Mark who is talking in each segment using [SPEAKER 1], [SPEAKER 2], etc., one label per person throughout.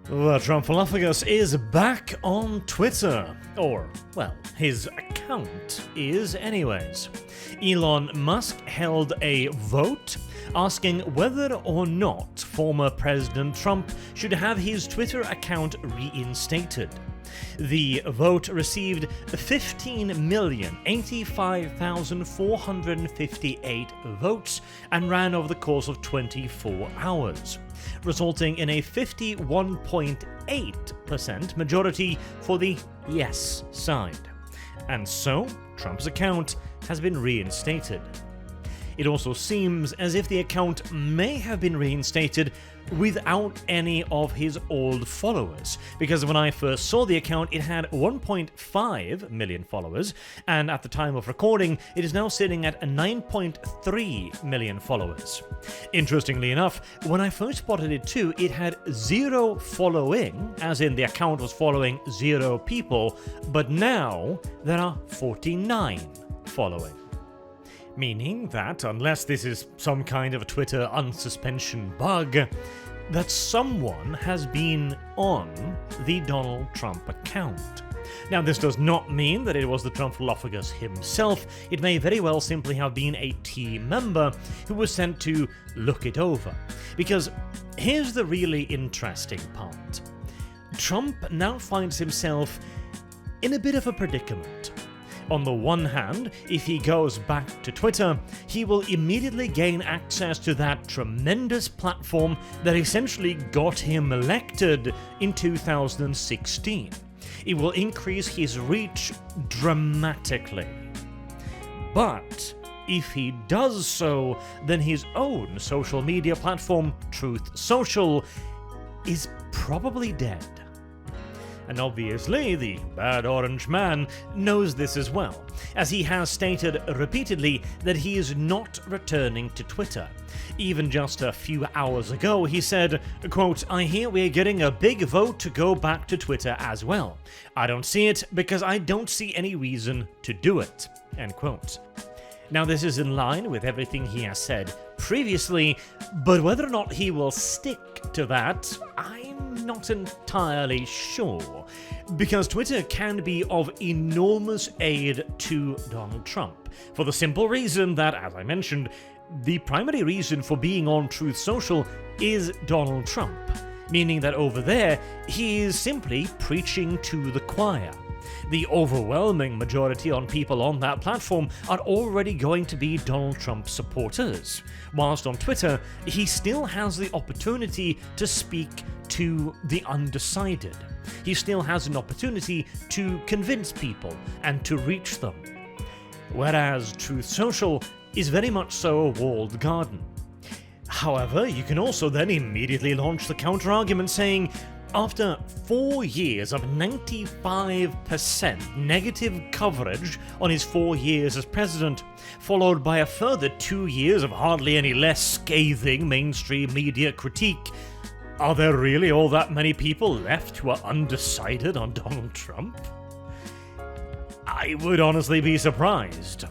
[SPEAKER 1] The Trumpolophagus is back on Twitter. Or, well, his account is anyways. Elon Musk held a vote asking whether or not former President Trump should have his Twitter account reinstated. The vote received 15,085,458 votes and ran over the course of 24 hours, resulting in a 51.8% majority for the yes side. And so, Trump's account has been reinstated. It also seems as if the account may have been reinstated without any of his old followers, because when I first saw the account it had 1.5 million followers, and at the time of recording it is now sitting at 9.3 million followers. Interestingly enough, when I first spotted it too, it had 0 following, as in the account was following 0 people, but now there are 49 following. Meaning that, unless this is some kind of a Twitter unsuspension bug, that someone has been on the Donald Trump account. Now, this does not mean that it was the Trumpolophagus himself. It may very well simply have been a team member who was sent to look it over. Because here's the really interesting part. Trump now finds himself in a bit of a predicament. On the one hand, if he goes back to Twitter, he will immediately gain access to that tremendous platform that essentially got him elected in 2016. It will increase his reach dramatically. But if he does so, then his own social media platform, Truth Social, is probably dead. And obviously, the bad orange man knows this as well, as he has stated repeatedly that he is not returning to Twitter. Even just a few hours ago, he said, quote, "I hear we're getting a big vote to go back to Twitter as well. I don't see it because I don't see any reason to do it." End quote. Now, this is in line with everything he has said previously, but whether or not he will stick to that, I'm not entirely sure, because Twitter can be of enormous aid to Donald Trump, for the simple reason that, as I mentioned, the primary reason for being on Truth Social is Donald Trump, meaning that over there, he is simply preaching to the choir. The overwhelming majority on people on that platform are already going to be Donald Trump supporters, whilst on Twitter, he still has the opportunity to speak to the undecided. He still has an opportunity to convince people and to reach them. Whereas Truth Social is very much so a walled garden. However, you can also then immediately launch the counter-argument saying, after 4 years of 95% negative coverage on his 4 years as president, followed by a further 2 years of hardly any less scathing mainstream media critique, are there really all that many people left who are undecided on Donald Trump? I would honestly be surprised.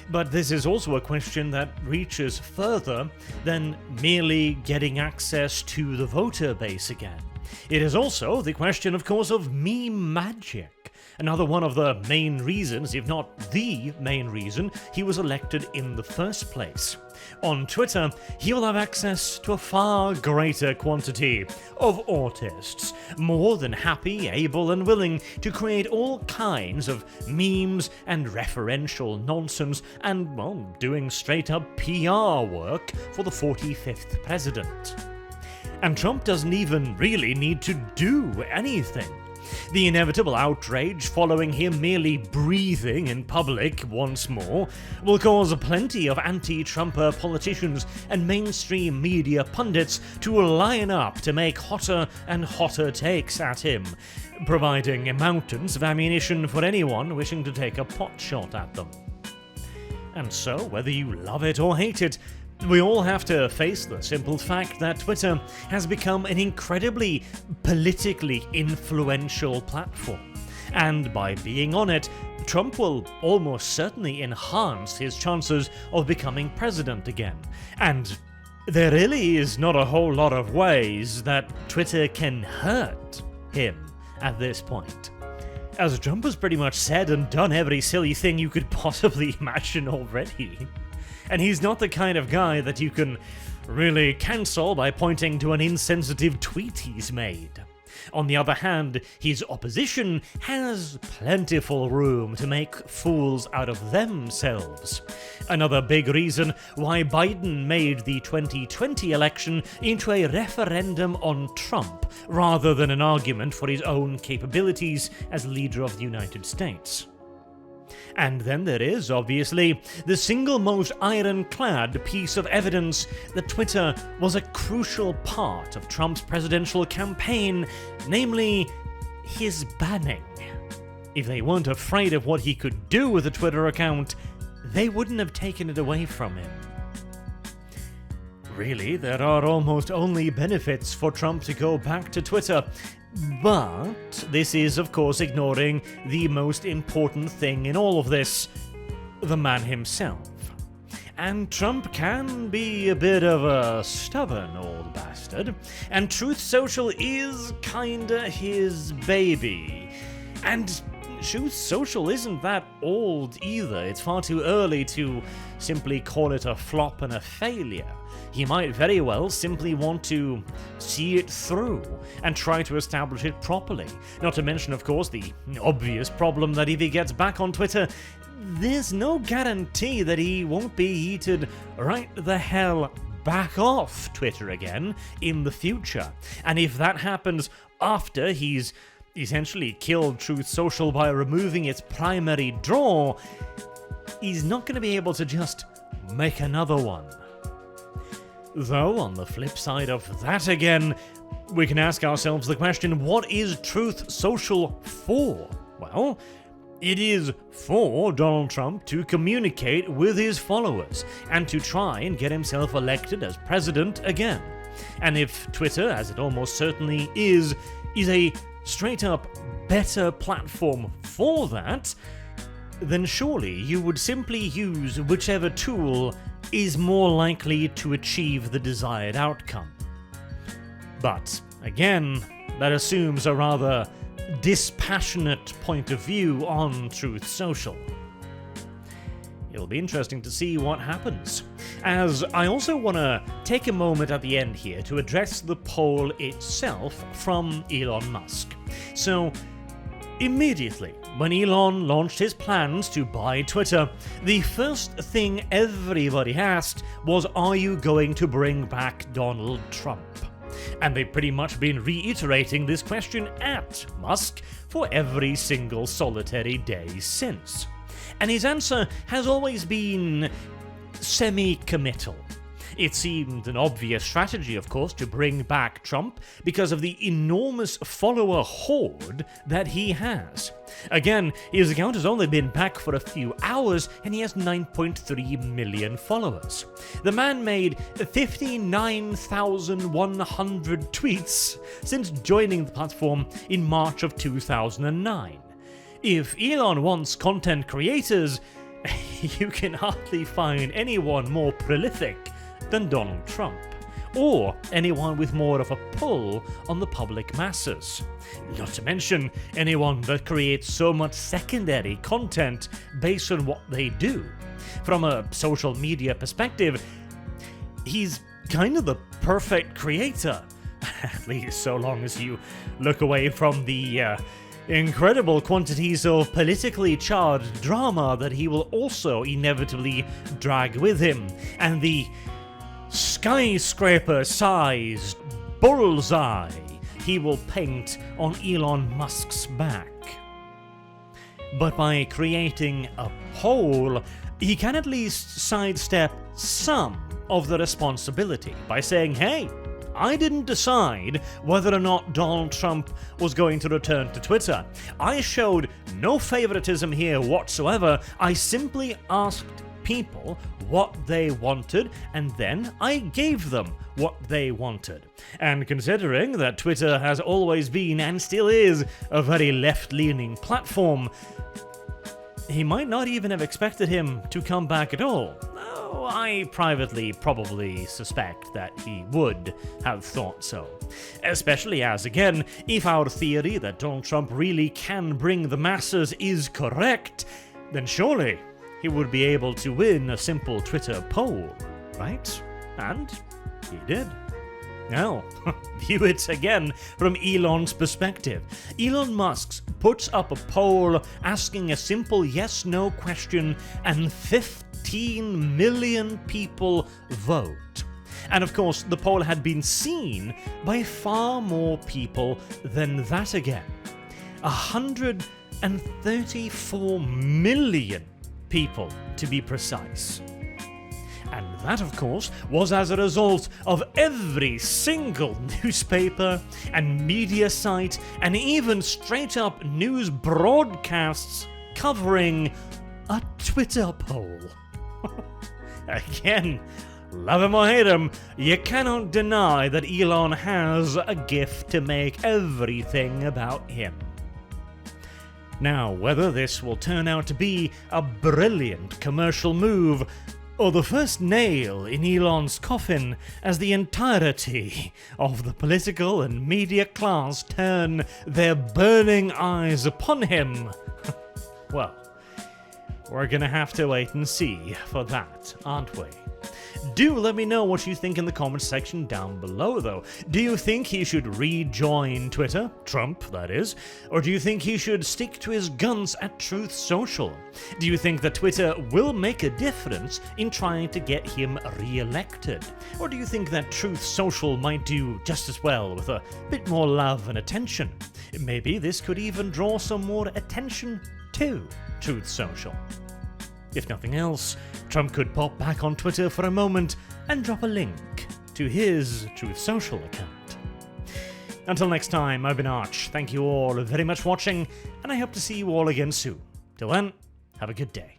[SPEAKER 1] But this is also a question that reaches further than merely getting access to the voter base again. It is also the question, of course, of meme magic, another one of the main reasons, if not the main reason, he was elected in the first place. On Twitter, he will have access to a far greater quantity of artists, more than happy, able and willing to create all kinds of memes and referential nonsense and, well, doing straight-up PR work for the 45th president. And Trump doesn't even really need to do anything. The inevitable outrage following him merely breathing in public once more will cause plenty of anti-Trumper politicians and mainstream media pundits to line up to make hotter and hotter takes at him, providing mountains of ammunition for anyone wishing to take a pot shot at them. And so, whether you love it or hate it, we all have to face the simple fact that Twitter has become an incredibly politically influential platform, and by being on it, Trump will almost certainly enhance his chances of becoming president again, and there really is not a whole lot of ways that Twitter can hurt him at this point, as Trump has pretty much said and done every silly thing you could possibly imagine already. And he's not the kind of guy that you can really cancel by pointing to an insensitive tweet he's made. On the other hand, his opposition has plentiful room to make fools out of themselves. Another big reason why Biden made the 2020 election into a referendum on Trump, rather than an argument for his own capabilities as leader of the United States. And then there is, obviously, the single most ironclad piece of evidence that Twitter was a crucial part of Trump's presidential campaign, namely his banning. If they weren't afraid of what he could do with a Twitter account, they wouldn't have taken it away from him. Really, there are almost only benefits for Trump to go back to Twitter. But this is, of course, ignoring the most important thing in all of this, the man himself. And Trump can be a bit of a stubborn old bastard, and Truth Social is kinda his baby. And Truth Social isn't that old either. It's far too early to simply call it a flop and a failure. He might very well simply want to see it through and try to establish it properly. Not to mention, of course, the obvious problem that if he gets back on Twitter, there's no guarantee that he won't be heated right the hell back off Twitter again in the future. And if that happens after he's essentially killed Truth Social by removing its primary draw, he's not going to be able to just make another one. Though, on the flip side of that again, we can ask ourselves the question, what is Truth Social for? Well, it is for Donald Trump to communicate with his followers and to try and get himself elected as president again. And if Twitter, as it almost certainly is a straight-up better platform for that, then surely you would simply use whichever tool is more likely to achieve the desired outcome. But, again, that assumes a rather dispassionate point of view on Truth Social. It'll be interesting to see what happens, as I also want to take a moment at the end here to address the poll itself from Elon Musk. So, immediately when Elon launched his plans to buy Twitter, the first thing everybody asked was, are you going to bring back Donald Trump? And they've pretty much been reiterating this question at Musk for every single solitary day since. And his answer has always been semi-committal. It seemed an obvious strategy, of course, to bring back Trump because of the enormous follower horde that he has. Again, his account has only been back for a few hours and he has 9.3 million followers. The man made 59,100 tweets since joining the platform in March of 2009. If Elon wants content creators, you can hardly find anyone more prolific than Donald Trump, or anyone with more of a pull on the public masses. Not to mention anyone that creates so much secondary content based on what they do. From a social media perspective, he's kind of the perfect creator, at least so long as you look away from the incredible quantities of politically charged drama that he will also inevitably drag with him, and the skyscraper-sized bullseye he will paint on Elon Musk's back. But by creating a poll, he can at least sidestep some of the responsibility by saying, hey, I didn't decide whether or not Donald Trump was going to return to Twitter. I showed no favoritism here whatsoever. I simply asked people what they wanted, and then I gave them what they wanted. And considering that Twitter has always been and still is a very left-leaning platform, he might not even have expected him to come back at all. though I privately probably suspect that he would have thought so. Especially as, again, if our theory that Donald Trump really can bring the masses is correct, then surely he would be able to win a simple Twitter poll, right? And he did. Now, view it again from Elon's perspective. Elon Musk puts up a poll asking a simple yes-no question, and 15 million people vote. And of course, the poll had been seen by far more people than that again. 134 million people, to be precise. And that, of course, was as a result of every single newspaper and media site and even straight-up news broadcasts covering a Twitter poll. Again, love him or hate him, you cannot deny that Elon has a gift to make everything about him. Now, whether this will turn out to be a brilliant commercial move, or the first nail in Elon's coffin as the entirety of the political and media class turn their burning eyes upon him, well, we're gonna have to wait and see for that, aren't we? Do let me know what you think in the comments section down below, though. Do you think he should rejoin Twitter? Trump, that is. Or do you think he should stick to his guns at Truth Social? Do you think that Twitter will make a difference in trying to get him re-elected? Or do you think that Truth Social might do just as well with a bit more love and attention? Maybe this could even draw some more attention to Truth Social. If nothing else, Trump could pop back on Twitter for a moment and drop a link to his Truth Social account. Until next time, I've been Arch. Thank you all very much for watching, and I hope to see you all again soon. Till then, have a good day.